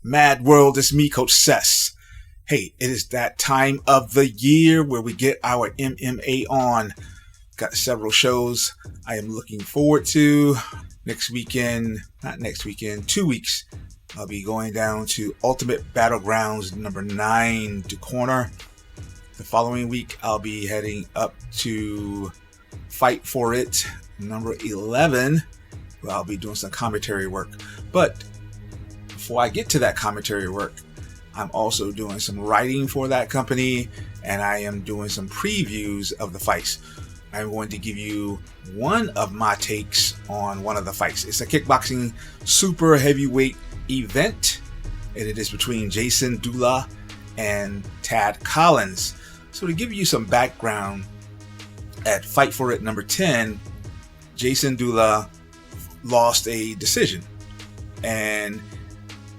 Mad World, it's me, Coach Sess. Hey, it is that time of the year where we get our MMA on. Got several shows I am looking forward to. Next weekend, not next weekend, 2 weeks, I'll be going down to Ultimate Battlegrounds number 9 to corner. The following week, I'll be heading up to Fight For It number 11, where I'll be doing some commentary work. But before I get to that commentary work, I'm also doing some writing for that company, and I am doing some previews of the fights. I'm going to give you one of my takes on one of the fights. It's a kickboxing super heavyweight event, and it is between Jason Dula and Tad Collins. So to give you some background, at Fight For It number 10, Jason Dula lost a decision. And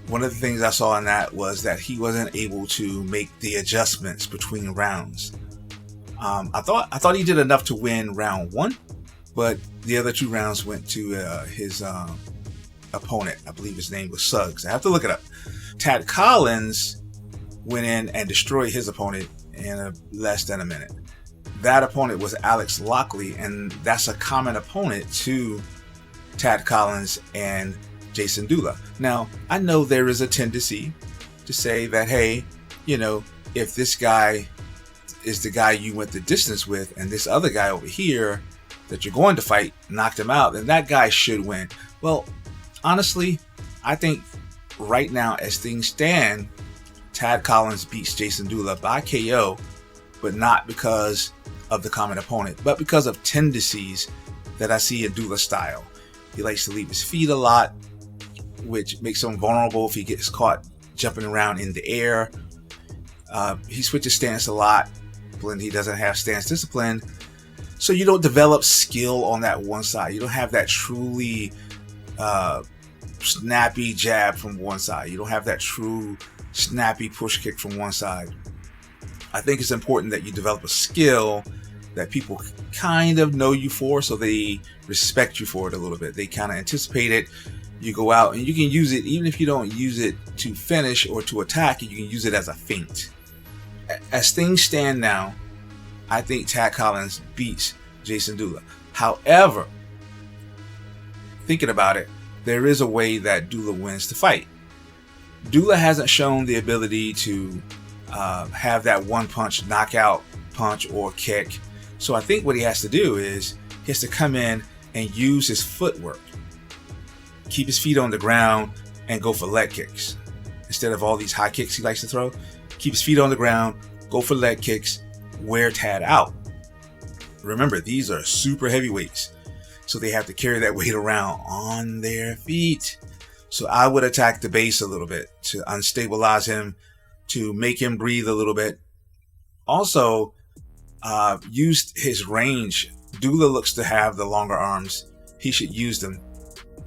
one of the things I saw in that was that he wasn't able to make the adjustments between rounds. I thought he did enough to win round 1, but the other 2 rounds went to his opponent. I believe his name was Suggs. I have to look it up. Tad Collins went in and destroyed his opponent in less than a minute. That opponent was Alex Lockley, and that's a common opponent to Tad Collins and Jason Dula. Now, I know there is a tendency to say that, hey, if this guy is the guy you went the distance with, and this other guy over here that you're going to fight knocked him out, then that guy should win. Well, honestly, I think right now, as things stand, Tad Collins beats Jason Dula by KO, but not because of the common opponent, but because of tendencies that I see in Dula's style. He likes to leave his feet a lot, which makes him vulnerable if he gets caught jumping around in the air. He switches stance a lot when he doesn't have stance discipline. So you don't develop skill on that one side. You don't have that truly snappy jab from one side. You don't have that true snappy push kick from one side. I think it's important that you develop a skill that people kind of know you for, so they respect you for it a little bit. They kind of anticipate it. You go out and you can use it, even if you don't use it to finish or to attack, you can use it as a feint. As things stand now, I think Tad Collins beats Jason Dula. However, thinking about it, there is a way that Dula wins the fight. Dula hasn't shown the ability to have that one punch knockout punch or kick. So I think what he has to do is he has to come in and use his footwork. Keep his feet on the ground and go for leg kicks. Instead of all these high kicks he likes to throw, keep his feet on the ground, go for leg kicks, wear Tad out. Remember, these are super heavyweights, so they have to carry that weight around on their feet. So I would attack the base a little bit to unstabilize him, to make him breathe a little bit. Also, use his range. Dula looks to have the longer arms. He should use them.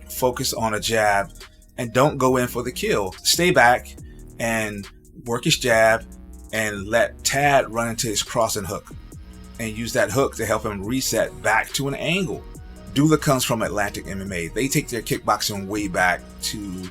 Focus on a jab and don't go in for the kill. Stay back and work his jab and let Tad run into his crossing hook and use that hook to help him reset back to an angle. Dula comes from Atlantic MMA. They take their kickboxing way back to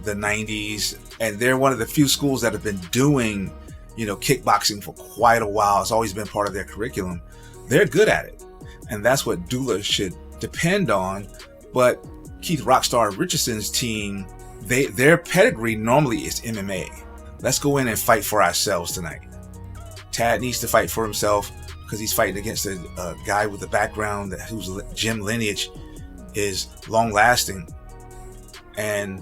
the 90s, and they're one of the few schools that have been doing kickboxing for quite a while. It's always been part of their curriculum. They're good at it, and that's what Dula should depend on. But Keith Rockstar Richardson's team, their pedigree normally is MMA. Let's go in and fight for ourselves tonight. Tad needs to fight for himself because he's fighting against a guy with a background whose gym lineage is long lasting, and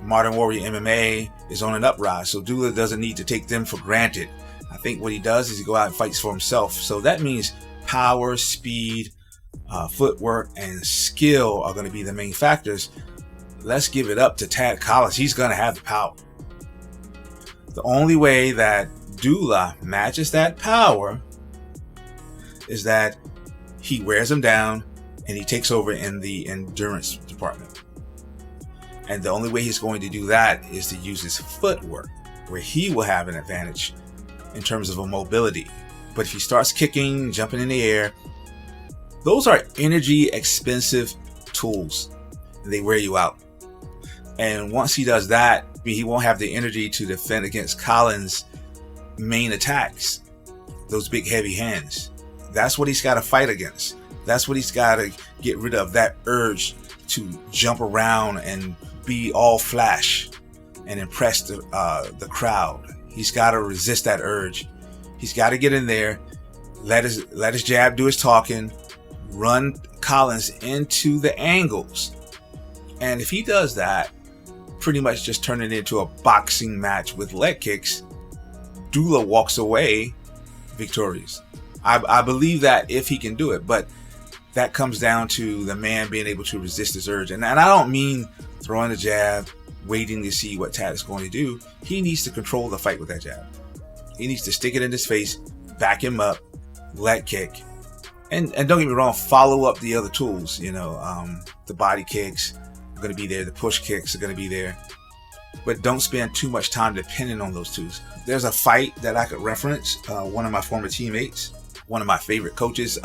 Modern Warrior MMA is on an uprise, so Dula doesn't need to take them for granted. I think what he does is he go out and fights for himself. So that means power, speed, footwork, and skill are going to be the main factors. Let's give it up to Tad Collins. He's going to have the power. The only way that Dula matches that power is that he wears him down and he takes over in the endurance department. And the only way he's going to do that is to use his footwork, where he will have an advantage in terms of a mobility. But if he starts kicking, jumping in the air, those are energy expensive tools. They wear you out. And once he does that, mean, he won't have the energy to defend against Collins' main attacks, those big heavy hands. That's what he's got to fight against. That's what he's got to get rid of, that urge to jump around and be all flash and impress the crowd. He's got to resist that urge. He's got to get in there, let his jab do his talking, run Collins into the angles. And if he does that, pretty much just turn it into a boxing match with leg kicks, Dula walks away victorious. I believe that if he can do it, but that comes down to the man being able to resist his urge. And I don't mean throwing a jab, waiting to see what Tad is going to do. He needs to control the fight with that jab. He needs to stick it in his face, back him up, leg kick. And don't get me wrong, follow up the other tools. The body kicks are going to be there. The push kicks are going to be there. But don't spend too much time depending on those tools. There's a fight that I could reference. One of my former teammates, one of my favorite coaches,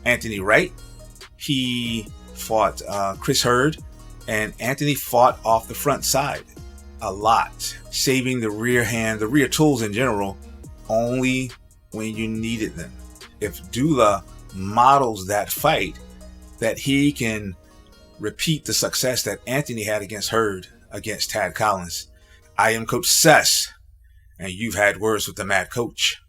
Anthony Wright. He fought Chris Hurd, and Anthony fought off the front side a lot, saving the rear hand, the rear tools in general, only when you needed them. If Dula models that fight, that he can repeat the success that Anthony had against Hurd, against Tad Collins. I am Coach Sess, and you've had words with the Mad Coach.